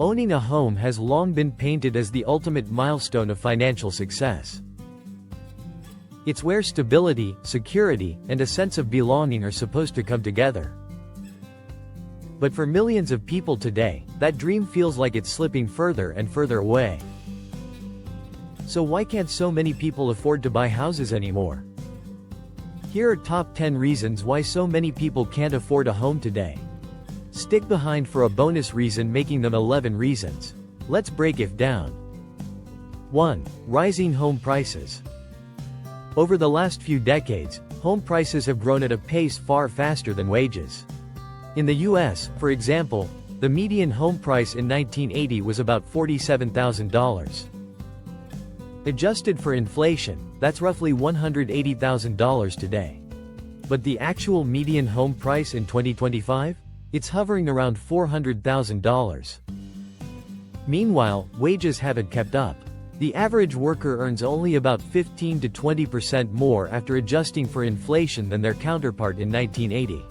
Owning a home has long been painted as the ultimate milestone of financial success. It's where stability, security, and a sense of belonging are supposed to come together. But for millions of people today, that dream feels like it's slipping further and further away. So why can't so many people afford to buy houses anymore? Here are top 10 reasons why so many people can't afford a home today. Stick behind for a bonus reason, making them 11 reasons. Let's break it down. 1. Rising home prices. Over the last few decades, home prices have grown at a pace far faster than wages. In the US, for example, the median home price in 1980 was about $47,000. Adjusted for inflation, that's roughly $180,000 today. But the actual median home price in 2025? It's hovering around $400,000. Meanwhile, wages haven't kept up. The average worker earns only about 15 to 20% more after adjusting for inflation than their counterpart in 1980.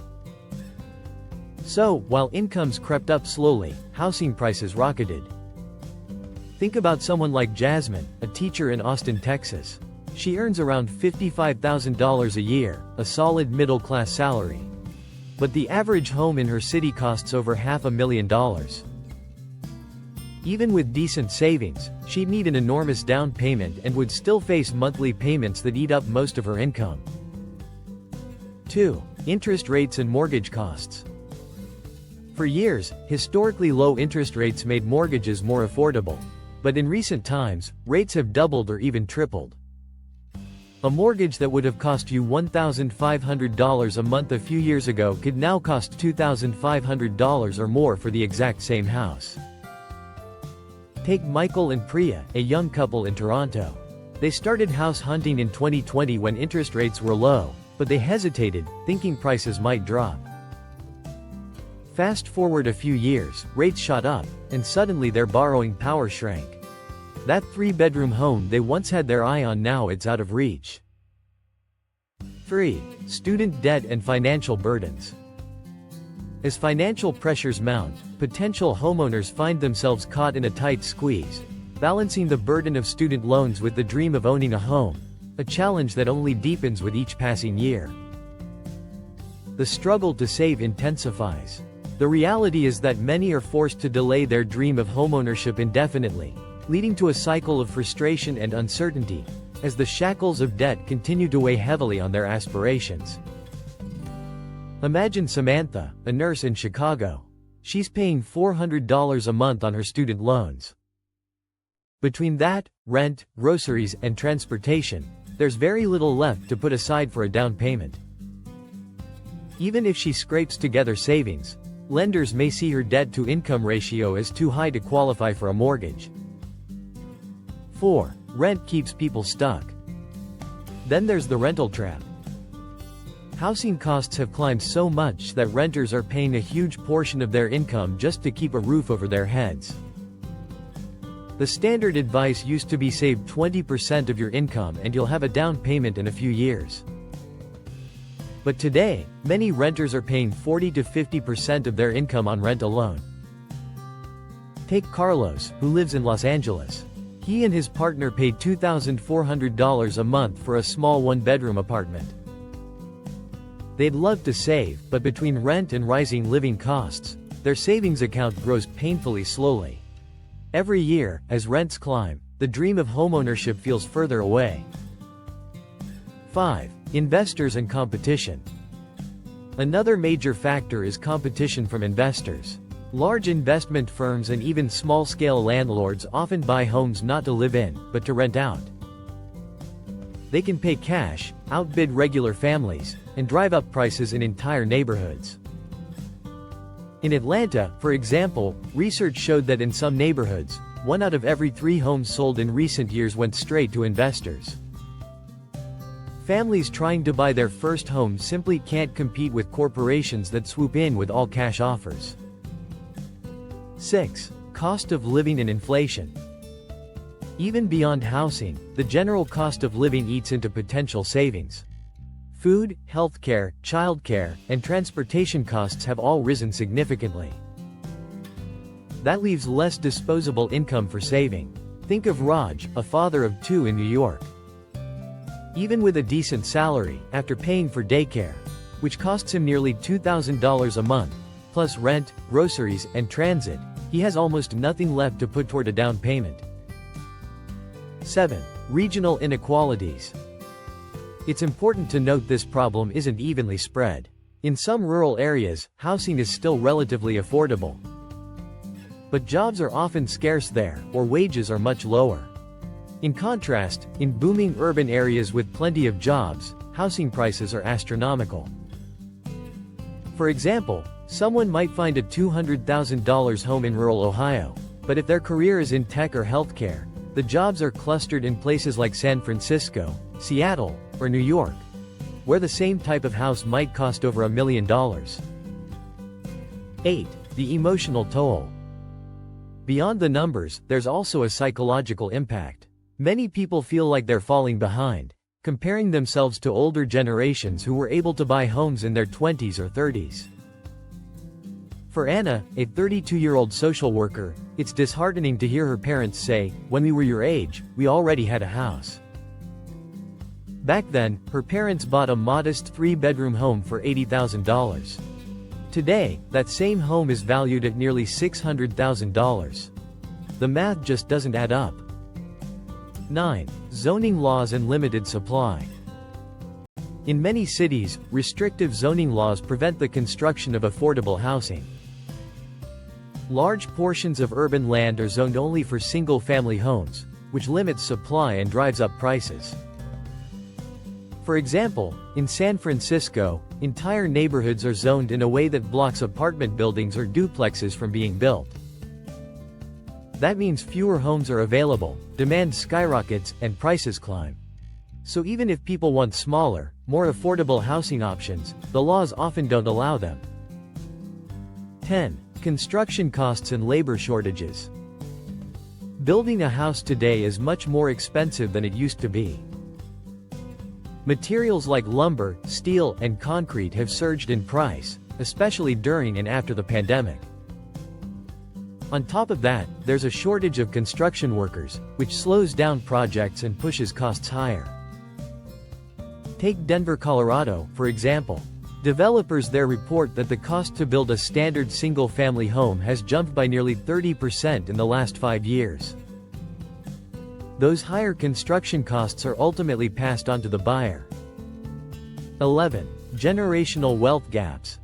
So, while incomes crept up slowly, housing prices rocketed. Think about someone like Jasmine, a teacher in Austin, Texas. She earns around $55,000 a year, a solid middle-class salary. But the average home in her city costs over $500,000. Even with decent savings, she'd need an enormous down payment and would still face monthly payments that eat up most of her income. 2. Interest rates and mortgage costs. For years, historically low interest rates made mortgages more affordable. But in recent times, rates have doubled or even tripled. A mortgage that would have cost you $1,500 a month a few years ago could now cost $2,500 or more for the exact same house. Take Michael and Priya, a young couple in Toronto. They started house hunting in 2020 when interest rates were low, but they hesitated, thinking prices might drop. Fast forward a few years, rates shot up, and suddenly their borrowing power shrank. That 3-bedroom home they once had their eye on, now it's out of reach. 3. Student debt and financial burdens. As financial pressures mount, potential homeowners find themselves caught in a tight squeeze, balancing the burden of student loans with the dream of owning a home, a challenge that only deepens with each passing year. The struggle to save intensifies. The reality is that many are forced to delay their dream of homeownership indefinitely, leading to a cycle of frustration and uncertainty, as the shackles of debt continue to weigh heavily on their aspirations. Imagine Samantha, a nurse in Chicago. She's paying $400 a month on her student loans. Between that, rent, groceries, and transportation, there's very little left to put aside for a down payment. Even if she scrapes together savings, lenders may see her debt-to-income ratio as too high to qualify for a mortgage. 4. Rent keeps people stuck. Then there's the rental trap. Housing costs have climbed so much that renters are paying a huge portion of their income just to keep a roof over their heads. The standard advice used to be save 20% of your income and you'll have a down payment in a few years. But today, many renters are paying 40 to 50% of their income on rent alone. Take Carlos, who lives in Los Angeles. He and his partner paid $2,400 a month for a small 1-bedroom apartment. They'd love to save, but between rent and rising living costs, their savings account grows painfully slowly. Every year, as rents climb, the dream of homeownership feels further away. 5. Investors and competition. Another major factor is competition from investors. Large investment firms and even small-scale landlords often buy homes not to live in, but to rent out. They can pay cash, outbid regular families, and drive up prices in entire neighborhoods. In Atlanta, for example, research showed that in some neighborhoods, 1 out of every 3 homes sold in recent years went straight to investors. Families trying to buy their first home simply can't compete with corporations that swoop in with all-cash offers. 6. Cost of living and inflation. Even beyond housing, the general cost of living eats into potential savings. Food, healthcare, childcare, and transportation costs have all risen significantly. That leaves less disposable income for saving. Think of Raj, a father of 2 in New York. Even with a decent salary, after paying for daycare, which costs him nearly $2,000 a month, plus rent, groceries, and transit, he has almost nothing left to put toward a down payment. 7. Regional inequalities. It's important to note this problem isn't evenly spread. In some rural areas, housing is still relatively affordable. But jobs are often scarce there, or wages are much lower. In contrast, in booming urban areas with plenty of jobs, housing prices are astronomical. For example, someone might find a $200,000 home in rural Ohio, but if their career is in tech or healthcare, the jobs are clustered in places like San Francisco, Seattle, or New York, where the same type of house might cost over $1 million. 8. The emotional toll. Beyond the numbers, there's also a psychological impact. Many people feel like they're falling behind, comparing themselves to older generations who were able to buy homes in their 20s or 30s. For Anna, a 32-year-old social worker, it's disheartening to hear her parents say, "When we were your age, we already had a house." Back then, her parents bought a modest 3-bedroom home for $80,000. Today, that same home is valued at nearly $600,000. The math just doesn't add up. 9. Zoning laws and limited supply. In many cities, restrictive zoning laws prevent the construction of affordable housing. Large portions of urban land are zoned only for single-family homes, which limits supply and drives up prices. For example, in San Francisco, entire neighborhoods are zoned in a way that blocks apartment buildings or duplexes from being built. That means fewer homes are available, demand skyrockets, and prices climb. So even if people want smaller, more affordable housing options, the laws often don't allow them. 10. Construction costs and labor shortages. Building a house today is much more expensive than it used to be. Materials like lumber, steel, and concrete have surged in price, especially during and after the pandemic. On top of that, there's a shortage of construction workers, which slows down projects and pushes costs higher. Take Denver, Colorado, for example. Developers there report that the cost to build a standard single-family home has jumped by nearly 30% in the last 5 years. Those higher construction costs are ultimately passed on to the buyer. 11. Generational wealth gaps.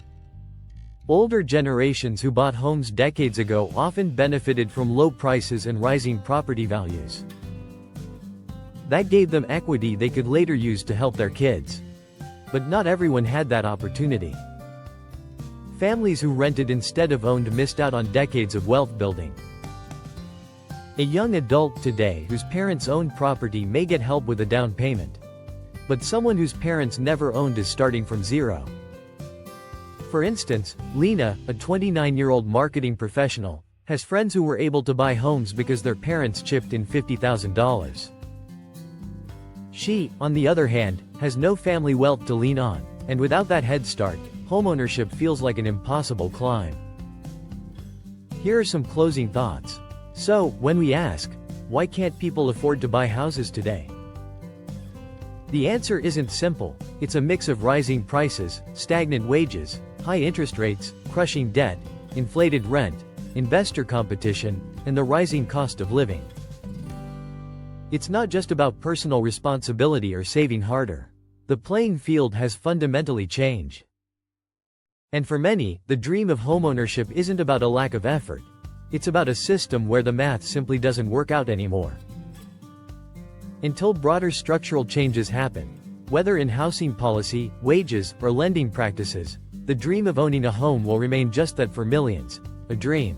Older generations who bought homes decades ago often benefited from low prices and rising property values. That gave them equity they could later use to help their kids. But not everyone had that opportunity. Families who rented instead of owned missed out on decades of wealth building. A young adult today whose parents own property may get help with a down payment. But someone whose parents never owned is starting from zero. For instance, Lena, a 29-year-old marketing professional, has friends who were able to buy homes because their parents chipped in $50,000. She, on the other hand, has no family wealth to lean on, and without that head start, homeownership feels like an impossible climb. Here are some closing thoughts. So, when we ask, why can't people afford to buy houses today? The answer isn't simple. It's a mix of rising prices, stagnant wages, high interest rates, crushing debt, inflated rent, investor competition, and the rising cost of living. It's not just about personal responsibility or saving harder. The playing field has fundamentally changed. And for many, the dream of homeownership isn't about a lack of effort. It's about a system where the math simply doesn't work out anymore. Until broader structural changes happen, whether in housing policy, wages, or lending practices, the dream of owning a home will remain just that for millions, a dream.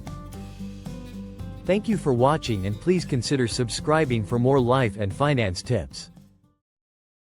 Thank you for watching, and please consider subscribing for more life and finance tips.